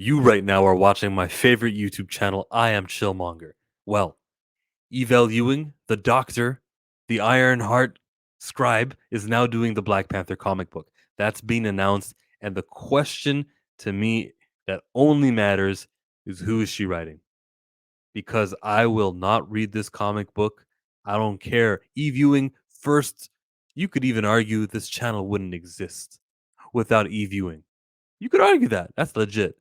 You right now are watching my favorite YouTube channel. I am Chillmonger. Well, Evaluing the Doctor, the Ironheart scribe, is now doing the Black Panther comic book. That's been announced, and the question to me that only matters is who is she writing? Because I will not read this comic book. I don't care. E-viewing first, you could even argue this channel wouldn't exist without e-viewing. You could argue that. That's legit.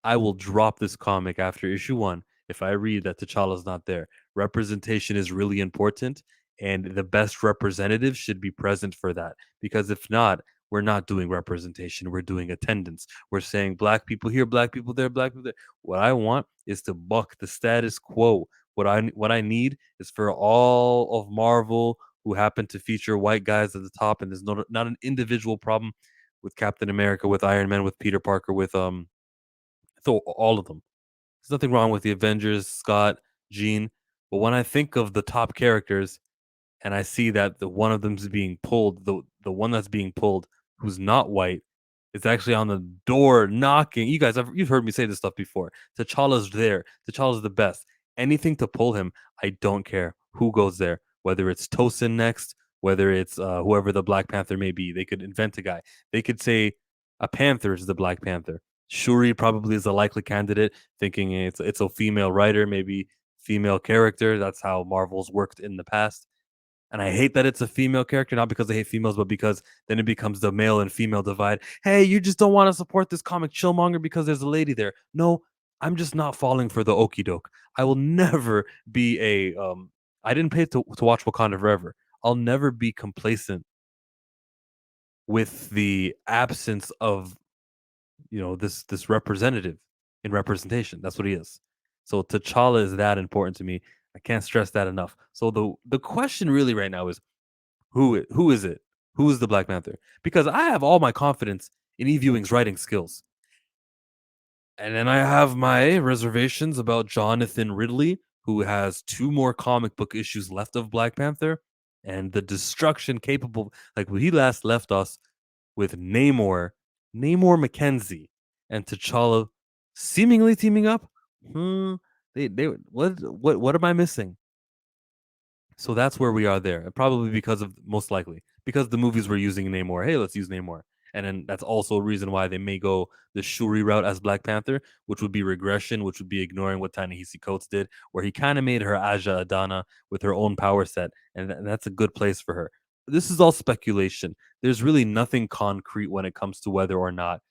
I will drop this comic after issue 1 if I read that T'Challa's not there. Representation is really important, and the best representative should be present for that. Because if not, we're not doing representation. We're doing attendance. We're saying black people here, black people there, black people there. What I want is to buck the status quo. What I need is for all of Marvel who happen to feature white guys at the top, and there's not an individual problem with Captain America, with Iron Man, with Peter Parker, with all of them. There's nothing wrong with the Avengers, Scott, Jean, but when I think of the top characters and I see that the one of them is being pulled, the one that's being pulled who's not white is actually on the door knocking. You guys, you've heard me say this stuff before. T'Challa's there. T'Challa's the best. Anything to pull him, I don't care who goes there. Whether it's Tosin next, whether it's whoever the Black Panther may be, they could invent a guy. They could say a Panther is the Black Panther. Shuri probably is a likely candidate, thinking it's a female writer, maybe female character. That's how Marvel's worked in the past. And I hate that it's a female character, not because I hate females, but because then it becomes the male and female divide. Hey, you just don't want to support this comic Chillmonger because there's a lady there. No, I'm just not falling for the okey doke. I will never be I didn't pay to watch Wakanda Forever. I'll never be complacent with the absence of this representative in representation. That's what he is. So T'Challa is that important to me. I can't stress that enough. So the question really right now is who is it? Who is the Black Panther? Because I have all my confidence in E Viewing's writing skills. And then I have my reservations about Jonathan Ridley, who has 2 more comic book issues left of Black Panther, and the destruction capable, like when he last left us with Namor Mackenzie, and T'Challa seemingly teaming up. Hmm. They what am I missing? So that's where we are there. Probably because of most likely because the movies were using Namor. Hey, let's use Namor. And then that's also a reason why they may go the Shuri route as Black Panther, which would be regression, which would be ignoring what Ta-Nehisi Coates did, where he kind of made her Aja Adana with her own power set, and that's a good place for her. This is all speculation. There's really nothing concrete when it comes to whether or not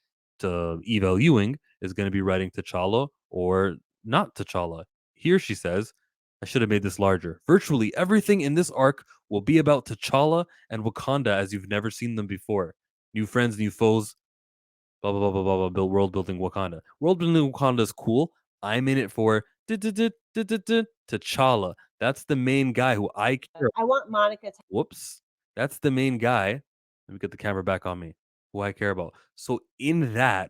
Eva Ewing is going to be writing T'Challa or not T'Challa. Here she says I should have made this larger. Virtually everything in this arc will be about T'Challa and Wakanda as you've never seen them before. New friends, new foes, blah blah blah blah blah blah. Build world building Wakanda. World building Wakanda is cool. I'm in it for T'Challa. That's the main guy who I care. I want Monica to. Whoops. That's the main guy. Let me get the camera back on me. Who I care about. So in that,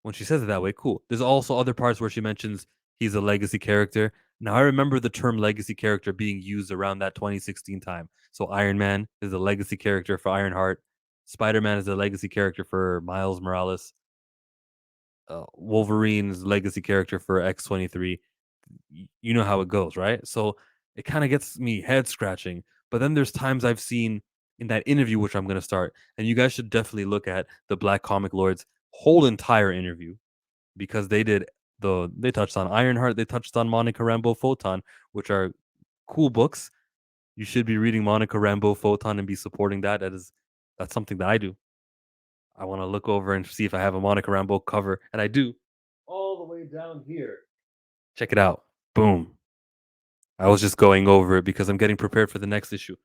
when she says it that way, cool. There's also other parts where she mentions he's a legacy character. Now I remember the term legacy character being used around that 2016 time. So Iron Man is a legacy character for Ironheart. Spider-Man is a legacy character for Miles Morales. Wolverine's legacy character for X-23. You know how it goes, right? So it kind of gets me head scratching. But then there's times I've seen in that interview, which I'm going to start, and you guys should definitely look at the Black Comic Lord's whole entire interview because they touched on Ironheart, they touched on Monica Rambeau Photon, which are cool books. You should be reading Monica Rambeau Photon and be supporting that. That's something that I do. I want to look over and see if I have a Monica Rambeau cover, and I do. All the way down here. Check it out. Boom. I was just going over it because I'm getting prepared for the next issue.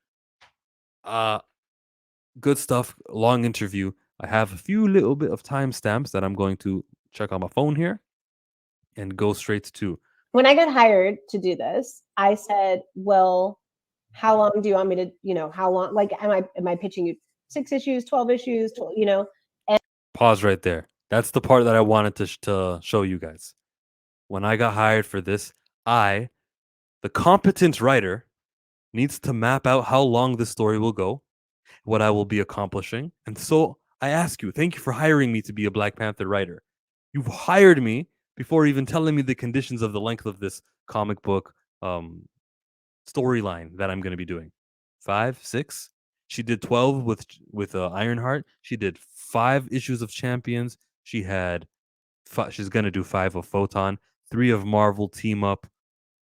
Uh Good stuff. Long interview. I have a few little bit of timestamps that I'm going to check on my phone here and go straight to. When I got hired to do this, I said, "Well, how long do you want me to? How long? Like, am I pitching you 6 issues, 12 issues? 12, And Pause right there. That's the part that I wanted to show you guys. When I got hired for this, the competent writer, needs to map out how long this story will go, what I will be accomplishing. And so I ask you, thank you for hiring me to be a Black Panther writer. You've hired me before even telling me the conditions of the length of this comic book storyline that I'm going to be doing. 5, 6. She did 12 with Ironheart. She did 5 issues of Champions. She had she's going to do 5 of Photon, 3 of Marvel Team Up,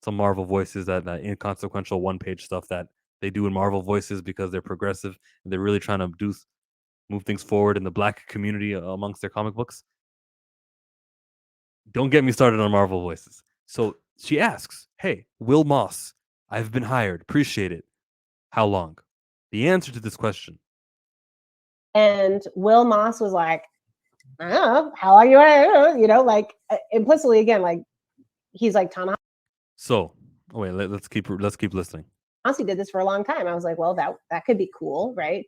some Marvel Voices, that inconsequential one-page stuff that they do in Marvel Voices because they're progressive and they're really trying to move things forward in the black community amongst their comic books. Don't get me started on Marvel Voices. So she asks, "Hey, Will Moss, I've been hired. Appreciate it. How long?" The answer to this question. And Will Moss was like, I don't know, how long you want to, like implicitly again, like he's like, Tom So, wait, let's keep listening. Hansi did this for a long time. I was like, well, that could be cool, right?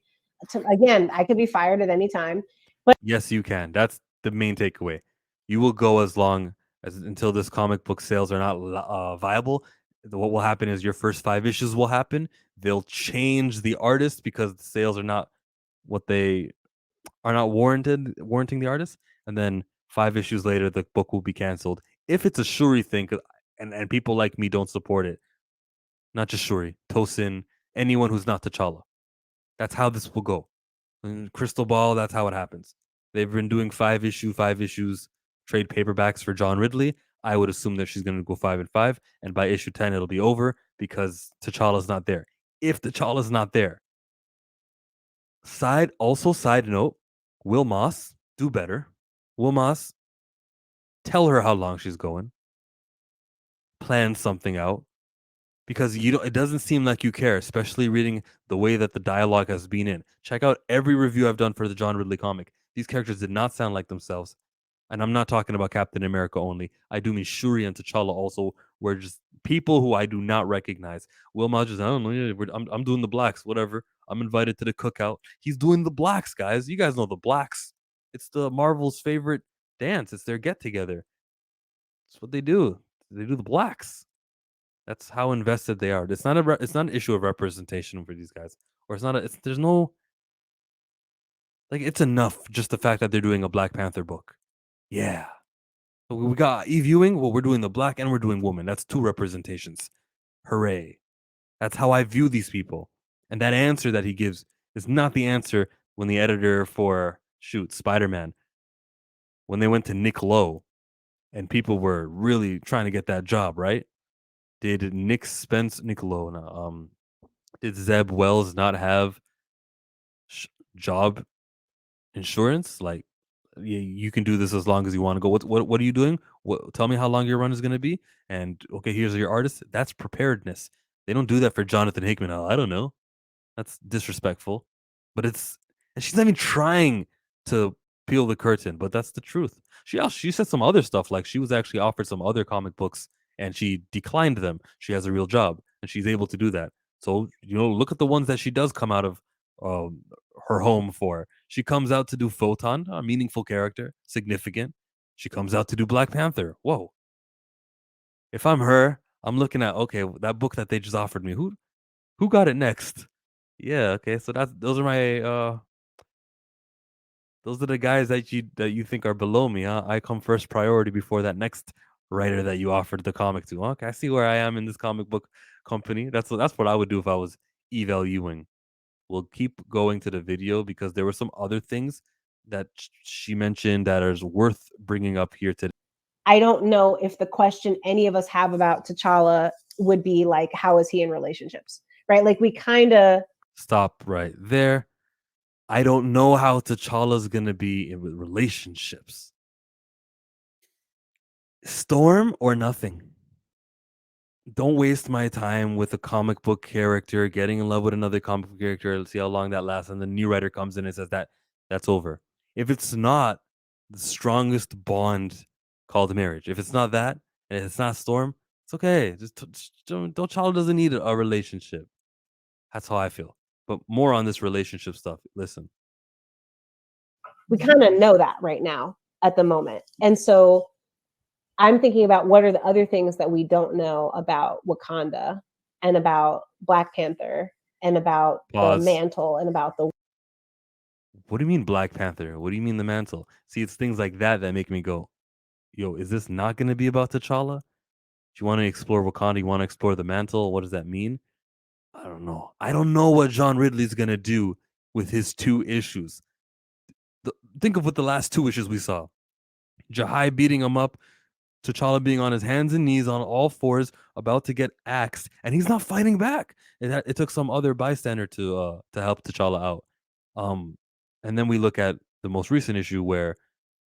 Again, I could be fired at any time. But yes, you can. That's the main takeaway. You will go as long as until this comic book sales are not viable. What will happen is your first 5 issues will happen. They'll change the artist because the sales are not what they are not warranting the artist, and then 5 issues later the book will be canceled. If it's a Shuri thing, and people like me don't support it, not just Shuri, Tosin, anyone who's not T'Challa. That's how this will go. In Crystal Ball, that's how it happens. They've been doing 5 issues, trade paperbacks for John Ridley. I would assume that she's going to go 5 and 5, and by issue 10 it'll be over because T'Challa's not there. If T'Challa's not there, side note, Will Moss, do better. Will Moss, tell her how long she's going. Plan something out. Because it doesn't seem like you care, especially reading the way that the dialogue has been in. Check out every review I've done for the John Ridley comic. These characters did not sound like themselves. And I'm not talking about Captain America only. I do mean Shuri and T'Challa also were just people who I do not recognize. Will Modges, I don't know. I'm doing the blacks, whatever. I'm invited to the cookout. He's doing the blacks, guys. You guys know the blacks. It's the Marvel's favorite dance. It's their get together. That's what they do. They do the blacks. That's how invested they are. It's not an issue of representation for these guys, or it's not. There's no like. It's enough just the fact that they're doing a Black Panther book. Yeah, we got Eve Ewing. Well, we're doing the black and we're doing woman. That's 2 representations. Hooray! That's how I view these people. And that answer that he gives is not the answer when the editor for Spider-Man, when they went to Nick Lowe and people were really trying to get that job, right? Did Nick Lowe, did Zeb Wells not have job insurance? Like, you can do this as long as you want to go. What are you doing? Tell me how long your run is going to be. And okay, here's your artist. That's preparedness. They don't do that for Jonathan Hickman. I don't know. That's disrespectful. But and she's not even trying to peel the curtain, but that's the truth. She said some other stuff, like she was actually offered some other comic books and she declined them. She has a real job and she's able to do that. So, look at the ones that she does come out of um, her home for. She comes out to do Photon, a meaningful character, significant. She comes out to do Black Panther. Whoa. If I'm her, I'm looking at, okay, that book that they just offered me. Who got it next? Yeah, okay. So those are the guys that you think are below me, huh? I come first priority before that next writer that you offered the comic to. Okay, I see where I am in this comic book company. That's what I would do if I was Evel Ewing. We'll keep going to the video because there were some other things that she mentioned that is worth bringing up here today. I don't know if the question any of us have about T'Challa would be like, how is he in relationships? Right? Like we kind of Stop right there. I don't know how T'Challa's gonna be in relationships. Storm or nothing. Don't waste my time with a comic book character getting in love with another comic book character. Let's see how long that lasts, and the new writer comes in and says that's over. If it's not the strongest bond called marriage, if it's not that, and it's not Storm, it's okay. Just don't child doesn't need a relationship. That's how I feel. But more on this relationship stuff. Listen, we kind of know that right now at the moment. And so I'm thinking about what are the other things that we don't know about Wakanda and about Black Panther and about the pause. mantle and about the What do you mean Black Panther? What do you mean the mantle? See, it's things like that that make me go, yo, is this not going to be about T'Challa? Do you want to explore Wakanda? You want to explore the mantle? What does that mean? I don't know. I don't know what John Ridley's going to do with his 2 issues. Think of what the last 2 issues we saw. Jahai beating him up, T'Challa being on his hands and knees on all fours, about to get axed, and he's not fighting back. It took some other bystander to help T'Challa out. Um, and then we look at the most recent issue where,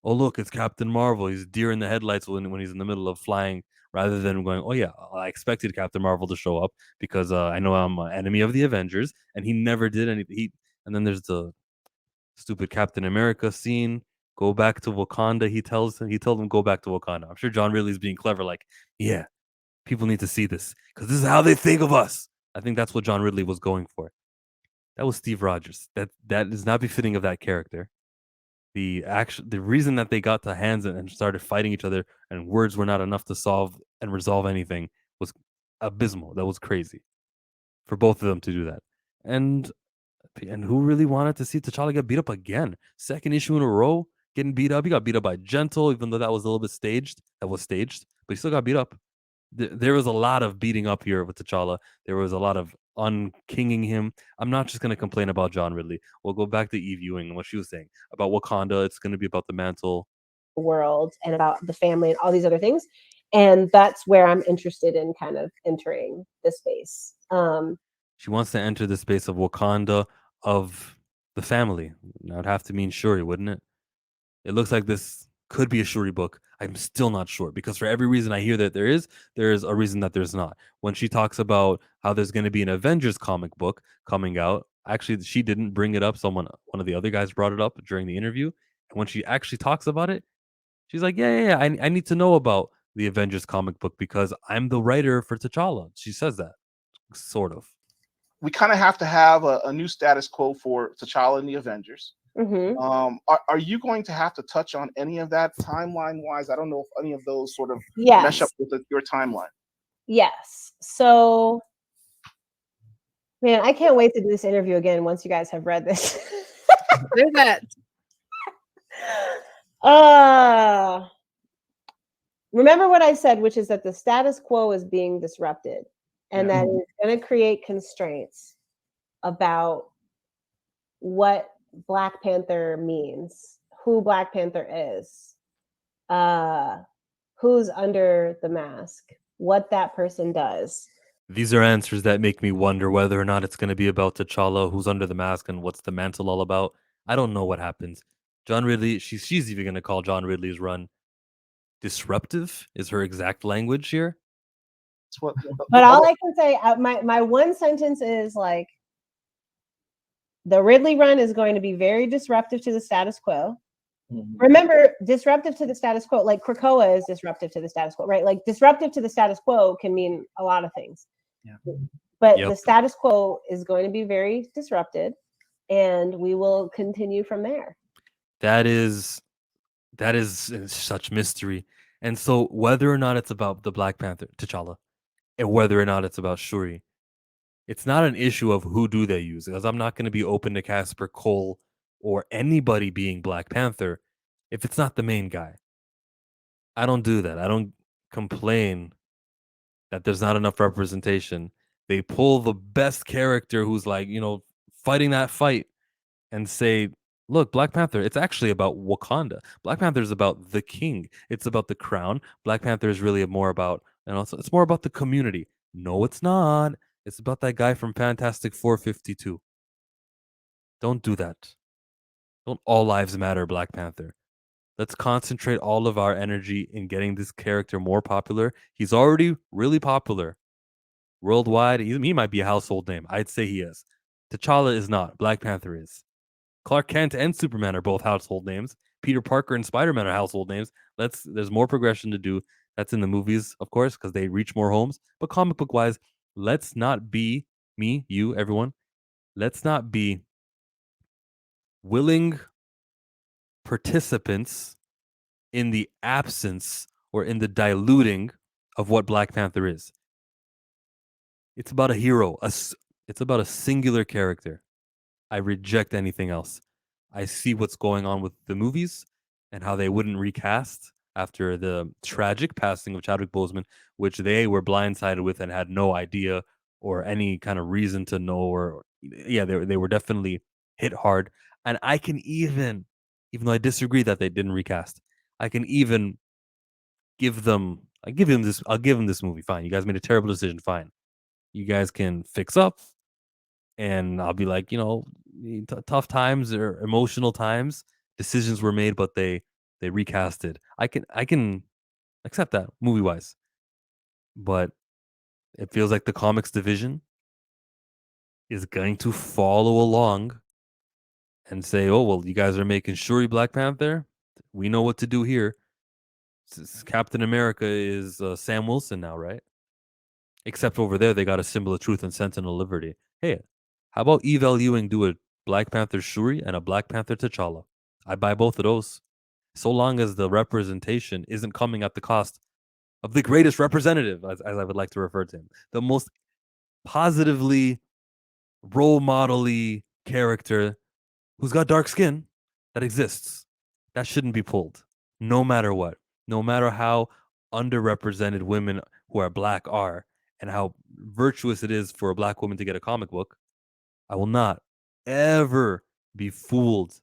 oh look, it's Captain Marvel. He's deer in the headlights when he's in the middle of flying, rather than going, oh yeah, I expected Captain Marvel to show up because I know I'm an enemy of the Avengers, and he never did anything. And then there's the stupid Captain America scene. Go back to Wakanda. He told him go back to Wakanda. I'm sure John Ridley's being clever, like, yeah, people need to see this because this is how they think of us. I think that's what John Ridley was going for. That was Steve Rogers. That is not befitting of that character. The reason that they got to hands and started fighting each other and words were not enough to solve and resolve anything was abysmal. That was crazy for both of them to do that. And who really wanted to see T'Challa get beat up again? Second issue in a row, getting beat up. He got beat up by Gentle, even though that was a little bit staged. That was staged, but he still got beat up. There was a lot of beating up here with T'Challa. There was a lot of unkinging him. I'm not just going to complain about John Ridley. We'll go back to Eve Ewing and what she was saying about Wakanda. It's going to be about the mantle. World and about the family and all these other things. And that's where I'm interested in kind of entering the space. She wants to enter the space of Wakanda of the family. That would have to mean Shuri, wouldn't it? It looks like this could be a Shuri book. I'm still not sure because for every reason I hear that there is a reason that there's not. When she talks about how there's going to be an Avengers comic book coming out, actually she didn't bring it up. One of the other guys brought it up during the interview. And when she actually talks about it, she's like, yeah. I need to know about the Avengers comic book because I'm the writer for T'Challa. She says that, sort of. We kind of have to have a new status quo for T'Challa and the Avengers. Mm-hmm. Are you going to have to touch on any of that timeline wise? I don't know if any of those sort of Yes. mesh up with your timeline. Yes. So, man, I can't wait to do this interview again once you guys have read this. Do that. Remember what I said, which is that the status quo is being disrupted and that it's going to create constraints about what Black Panther means, who Black Panther is, who's under the mask, what that person does. These are answers that make me wonder whether or not it's going to be about T'Challa, who's under the mask, and what's the mantle all about. I don't know what happens. John Ridley, she's even going to call John Ridley's run disruptive, is her exact language here. But all I can say, my one sentence is like, the Ridley run is going to be very disruptive to the status quo. Mm-hmm. Remember, disruptive to the status quo, like Krakoa is disruptive to the status quo, right? Like disruptive to the status quo can mean a lot of things. Yeah. But the status quo is going to be very disrupted, and we will continue from there. That is such mystery. And so whether or not it's about the Black Panther, T'Challa, and whether or not it's about Shuri, it's not an issue of who do they use, because I'm not going to be open to Casper Cole or anybody being Black Panther if it's not the main guy. I don't do that. I don't complain that there's not enough representation. They pull the best character who's like, fighting that fight and say, look, Black Panther, it's actually about Wakanda. Black Panther is about the king. It's about the crown. Black Panther is really more about, it's more about the community. No, it's not. It's about that guy from Fantastic 452. Don't do that. Don't all lives matter, Black Panther. Let's concentrate all of our energy in getting this character more popular. He's already really popular worldwide. He might be a household name. I'd say he is. T'Challa is not. Black Panther is. Clark Kent and Superman are both household names. Peter Parker and Spider-Man are household names. There's more progression to do. That's in the movies, of course, because they reach more homes. But comic book wise, let's not be me, you, everyone. Let's not be willing participants in the absence or in the diluting of what Black Panther is. It's about a hero. It's about a singular character. I reject anything else. I see what's going on with the movies and how they wouldn't recast. after the tragic passing of Chadwick Boseman, which they were blindsided with and had no idea or any kind of reason to know. Or yeah, they were definitely hit hard. And I can even though I disagree that they didn't recast, I can even I'll give them this movie. Fine, you guys made a terrible decision. Fine, you guys can fix up, and I'll be like, tough times or emotional times, decisions were made, but they recasted. I can accept that movie wise, but it feels like the comics division is going to follow along and say, oh well, you guys are making Shuri Black Panther. We know what to do here. Captain America is Sam Wilson now, right? Except over there, they got a symbol of truth and Sentinel of Liberty. Hey, how about Evel Ewing do a Black Panther Shuri and a Black Panther T'Challa? I buy both of those. So long as the representation isn't coming at the cost of the greatest representative, as I would like to refer to him, the most positively role model-y character who's got dark skin that exists. That shouldn't be pulled, no matter what. No matter how underrepresented women who are black are and how virtuous it is for a black woman to get a comic book, I will not ever be fooled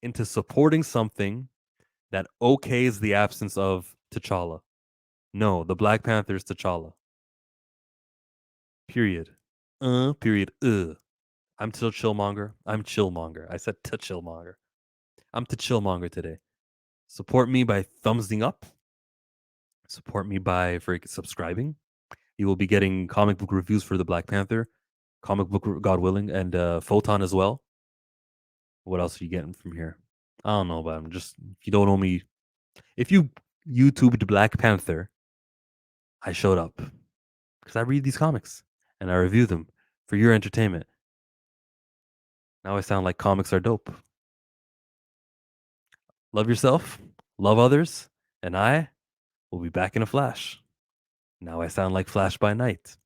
into supporting something that okays the absence of T'Challa. No, the Black Panther is T'Challa. Period. Period. I'm Till Chillmonger. I'm Chillmonger. I said to Chillmonger. I'm to Chillmonger today. Support me by thumbsing up. Support me by subscribing. You will be getting comic book reviews for the Black Panther, comic book God willing, and Photon as well. What else are you getting from here? I don't know, but I'm just, if you don't know me, if you YouTubed Black Panther, I showed up because I read these comics and I review them for your entertainment. Now I sound like comics are dope. Love yourself, love others, and I will be back in a flash. Now I sound like Flash by night.